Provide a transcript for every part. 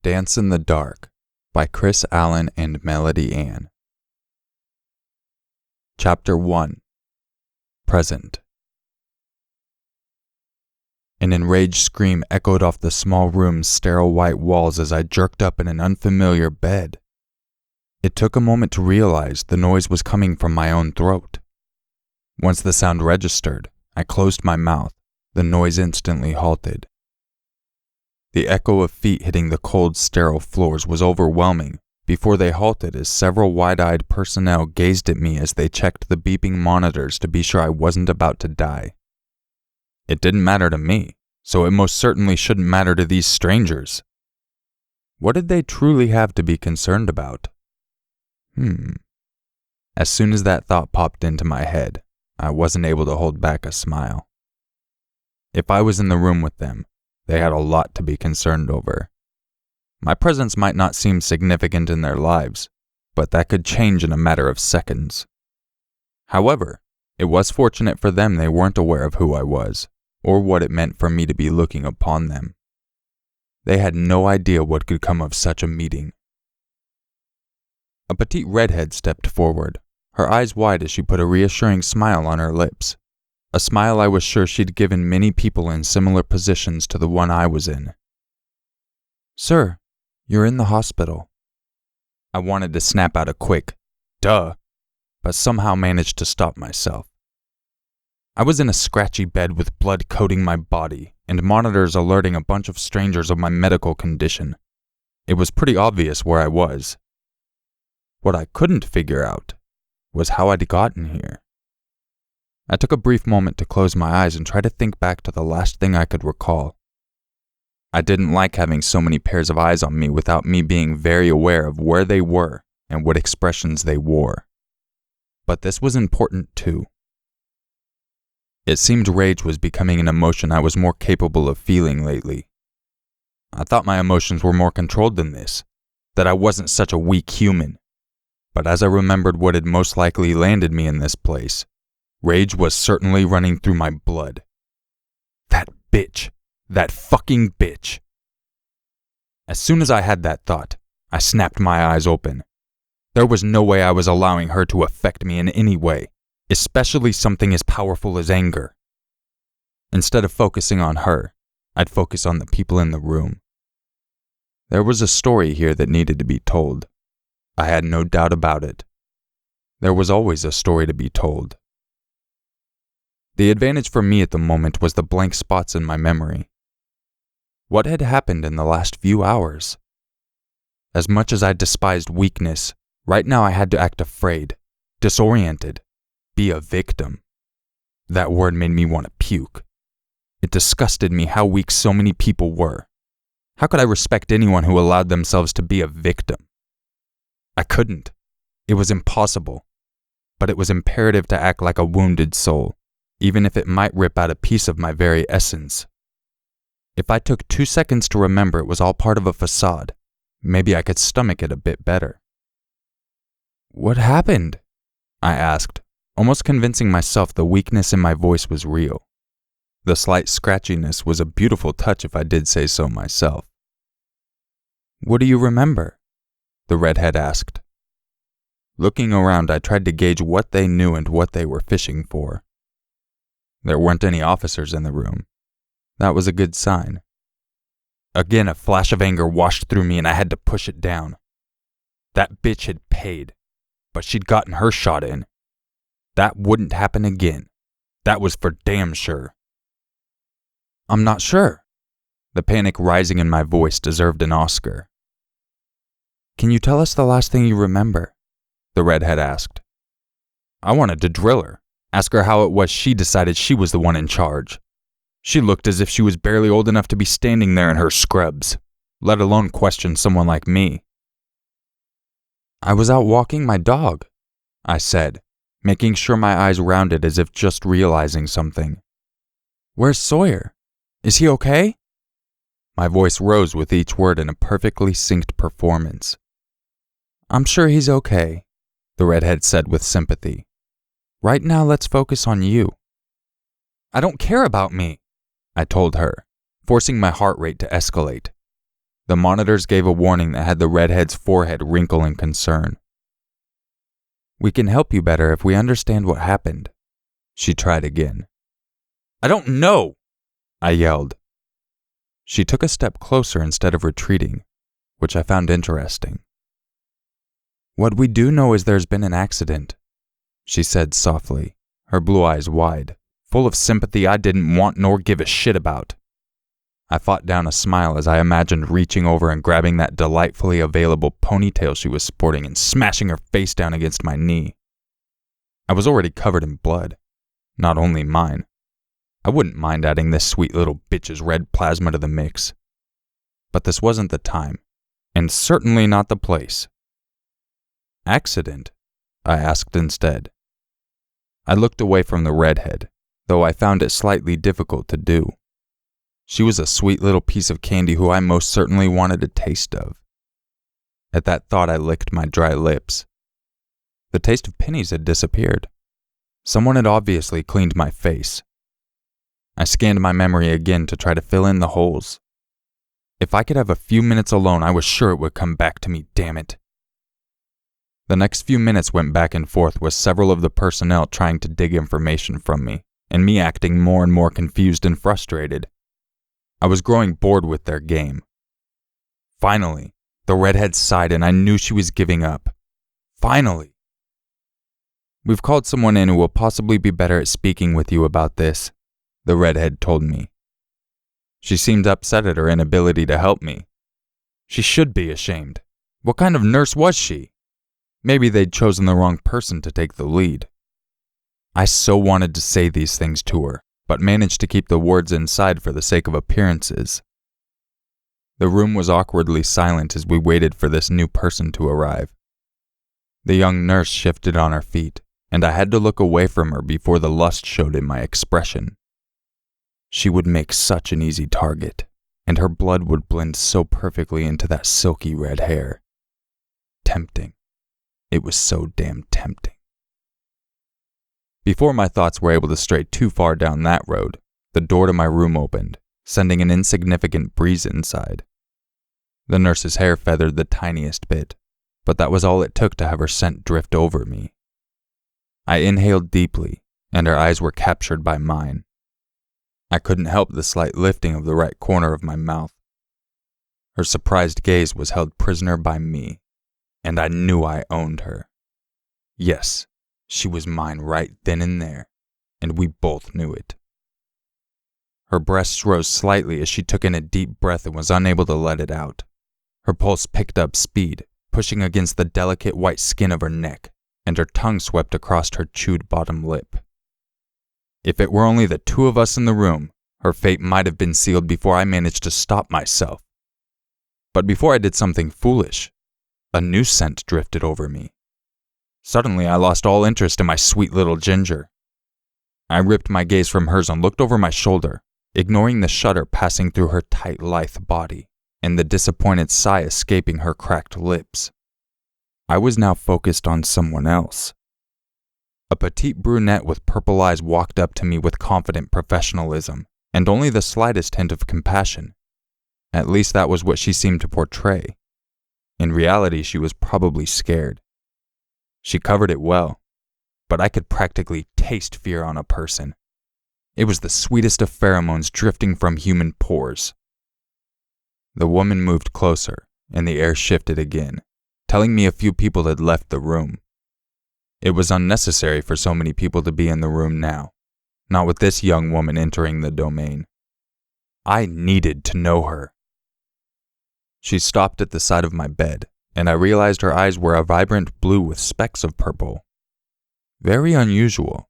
Dance in the Dark by Chris Allen and Melody Ann. Chapter 1. Present. An enraged scream echoed off the small room's sterile white walls as I jerked up in an unfamiliar bed. It took a moment to realize the noise was coming from my own throat. Once the sound registered, I closed my mouth. The noise instantly halted. The echo of feet hitting the cold, sterile floors was overwhelming before they halted as several wide-eyed personnel gazed at me as they checked the beeping monitors to be sure I wasn't about to die. It didn't matter to me, so it most certainly shouldn't matter to these strangers. What did they truly have to be concerned about? As soon as that thought popped into my head, I wasn't able to hold back a smile. If I was in the room with them, they had a lot to be concerned over. My presence might not seem significant in their lives, but that could change in a matter of seconds. However, it was fortunate for them they weren't aware of who I was, or what it meant for me to be looking upon them. They had no idea what could come of such a meeting. A petite redhead stepped forward, her eyes wide as she put a reassuring smile on her lips. A smile I was sure she'd given many people in similar positions to the one I was in. "Sir, you're in the hospital." I wanted to snap out a quick, "Duh," but somehow managed to stop myself. I was in a scratchy bed with blood coating my body and monitors alerting a bunch of strangers of my medical condition. It was pretty obvious where I was. What I couldn't figure out was how I'd gotten here. I took a brief moment to close my eyes and try to think back to the last thing I could recall. I didn't like having so many pairs of eyes on me without me being very aware of where they were and what expressions they wore. But this was important too. It seemed rage was becoming an emotion I was more capable of feeling lately. I thought my emotions were more controlled than this, that I wasn't such a weak human. But as I remembered what had most likely landed me in this place, rage was certainly running through my blood. That bitch. That fucking bitch. As soon as I had that thought, I snapped my eyes open. There was no way I was allowing her to affect me in any way, especially something as powerful as anger. Instead of focusing on her, I'd focus on the people in the room. There was a story here that needed to be told. I had no doubt about it. There was always a story to be told. The advantage for me at the moment was the blank spots in my memory. What had happened in the last few hours? As much as I despised weakness, right now I had to act afraid, disoriented, be a victim. That word made me want to puke. It disgusted me how weak so many people were. How could I respect anyone who allowed themselves to be a victim? I couldn't. It was impossible. But it was imperative to act like a wounded soul, even if it might rip out a piece of my very essence. If I took 2 seconds to remember it was all part of a facade, maybe I could stomach it a bit better. "What happened?" I asked, almost convincing myself the weakness in my voice was real. The slight scratchiness was a beautiful touch if I did say so myself. "What do you remember?" the redhead asked. Looking around, I tried to gauge what they knew and what they were fishing for. There weren't any officers in the room. That was a good sign. Again, a flash of anger washed through me and I had to push it down. That bitch had paid, but she'd gotten her shot in. That wouldn't happen again. That was for damn sure. "I'm not sure." The panic rising in my voice deserved an Oscar. "Can you tell us the last thing you remember?" the redhead asked. I wanted to drill her, ask her how it was she decided she was the one in charge. She looked as if she was barely old enough to be standing there in her scrubs, let alone question someone like me. "I was out walking my dog," I said, making sure my eyes rounded as if just realizing something. "Where's Sawyer? Is he okay?" My voice rose with each word in a perfectly synced performance. "I'm sure he's okay," the redhead said with sympathy. "Right now let's focus on you." "I don't care about me," I told her, forcing my heart rate to escalate. The monitors gave a warning that had the redhead's forehead wrinkle in concern. "We can help you better if we understand what happened." She tried again. "I don't know!" I yelled. She took a step closer instead of retreating, which I found interesting. "What we do know is there's been an accident," she said softly, her blue eyes wide, full of sympathy I didn't want nor give a shit about. I fought down a smile as I imagined reaching over and grabbing that delightfully available ponytail she was sporting and smashing her face down against my knee. I was already covered in blood, not only mine. I wouldn't mind adding this sweet little bitch's red plasma to the mix. But this wasn't the time, and certainly not the place. "Accident?" I asked instead. I looked away from the redhead, though I found it slightly difficult to do. She was a sweet little piece of candy who I most certainly wanted a taste of. At that thought, I licked my dry lips. The taste of pennies had disappeared. Someone had obviously cleaned my face. I scanned my memory again to try to fill in the holes. If I could have a few minutes alone, I was sure it would come back to me, damn it. The next few minutes went back and forth with several of the personnel trying to dig information from me, and me acting more and more confused and frustrated. I was growing bored with their game. Finally, the redhead sighed and I knew she was giving up. Finally! "We've called someone in who will possibly be better at speaking with you about this," the redhead told me. She seemed upset at her inability to help me. She should be ashamed. What kind of nurse was she? Maybe they'd chosen the wrong person to take the lead. I so wanted to say these things to her, but managed to keep the words inside for the sake of appearances. The room was awkwardly silent as we waited for this new person to arrive. The young nurse shifted on her feet, and I had to look away from her before the lust showed in my expression. She would make such an easy target, and her blood would blend so perfectly into that silky red hair. Tempting. It was so damn tempting. Before my thoughts were able to stray too far down that road, the door to my room opened, sending an insignificant breeze inside. The nurse's hair feathered the tiniest bit, but that was all it took to have her scent drift over me. I inhaled deeply, and her eyes were captured by mine. I couldn't help the slight lifting of the right corner of my mouth. Her surprised gaze was held prisoner by me, and I knew I owned her. Yes, she was mine right then and there, and we both knew it. Her breasts rose slightly as she took in a deep breath and was unable to let it out. Her pulse picked up speed, pushing against the delicate white skin of her neck, and her tongue swept across her chewed bottom lip. If it were only the two of us in the room, her fate might have been sealed before I managed to stop myself. But before I did something foolish, a new scent drifted over me. Suddenly, I lost all interest in my sweet little ginger. I ripped my gaze from hers and looked over my shoulder, ignoring the shudder passing through her tight, lithe body and the disappointed sigh escaping her cracked lips. I was now focused on someone else. A petite brunette with purple eyes walked up to me with confident professionalism and only the slightest hint of compassion. At least that was what she seemed to portray. In reality, she was probably scared. She covered it well, but I could practically taste fear on a person. It was the sweetest of pheromones drifting from human pores. The woman moved closer, and the air shifted again, telling me a few people had left the room. It was unnecessary for so many people to be in the room now, not with this young woman entering the domain. I needed to know her. She stopped at the side of my bed, and I realized her eyes were a vibrant blue with specks of purple. Very unusual,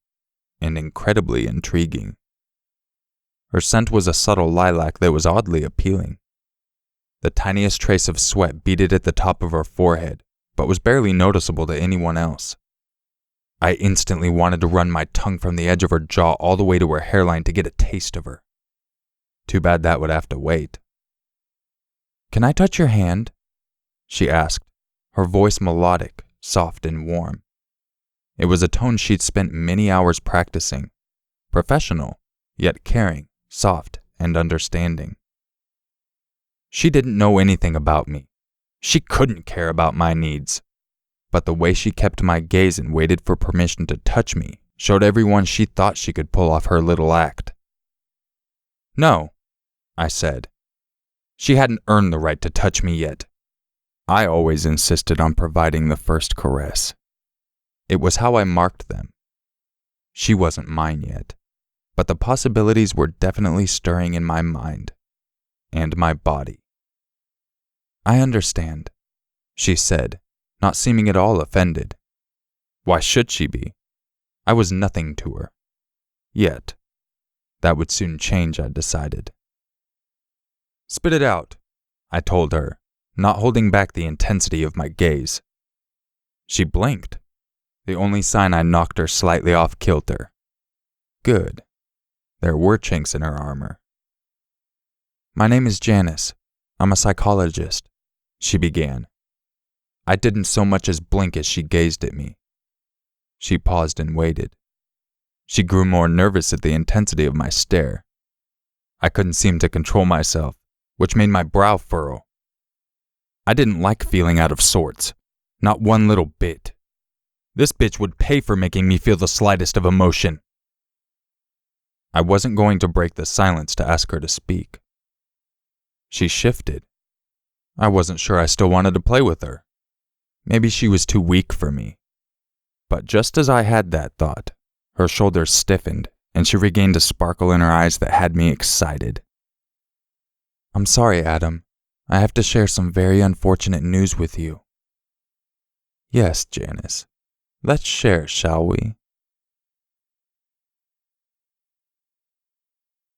and incredibly intriguing. Her scent was a subtle lilac that was oddly appealing. The tiniest trace of sweat beaded at the top of her forehead, but was barely noticeable to anyone else. I instantly wanted to run my tongue from the edge of her jaw all the way to her hairline to get a taste of her. Too bad that would have to wait. "Can I touch your hand?" she asked, her voice melodic, soft and warm. It was a tone she'd spent many hours practicing. Professional, yet caring, soft, and understanding. She didn't know anything about me. She couldn't care about my needs. But the way she kept my gaze and waited for permission to touch me showed everyone she thought she could pull off her little act. No, I said. She hadn't earned the right to touch me yet. I always insisted on providing the first caress. It was how I marked them. She wasn't mine yet, but the possibilities were definitely stirring in my mind and my body. I understand, she said, not seeming at all offended. Why should she be? I was nothing to her. Yet. That would soon change, I decided. Spit it out, I told her, not holding back the intensity of my gaze. She blinked, the only sign I knocked her slightly off kilter. Good. There were chinks in her armor. My name is Janice. I'm a psychologist, she began. I didn't so much as blink as she gazed at me. She paused and waited. She grew more nervous at the intensity of my stare. I couldn't seem to control myself, which made my brow furrow. I didn't like feeling out of sorts, not one little bit. This bitch would pay for making me feel the slightest of emotion. I wasn't going to break the silence to ask her to speak. She shifted. I wasn't sure I still wanted to play with her. Maybe she was too weak for me. But just as I had that thought, her shoulders stiffened, and she regained a sparkle in her eyes that had me excited. I'm sorry, Adam. I have to share some very unfortunate news with you. Yes, Janice. Let's share, shall we?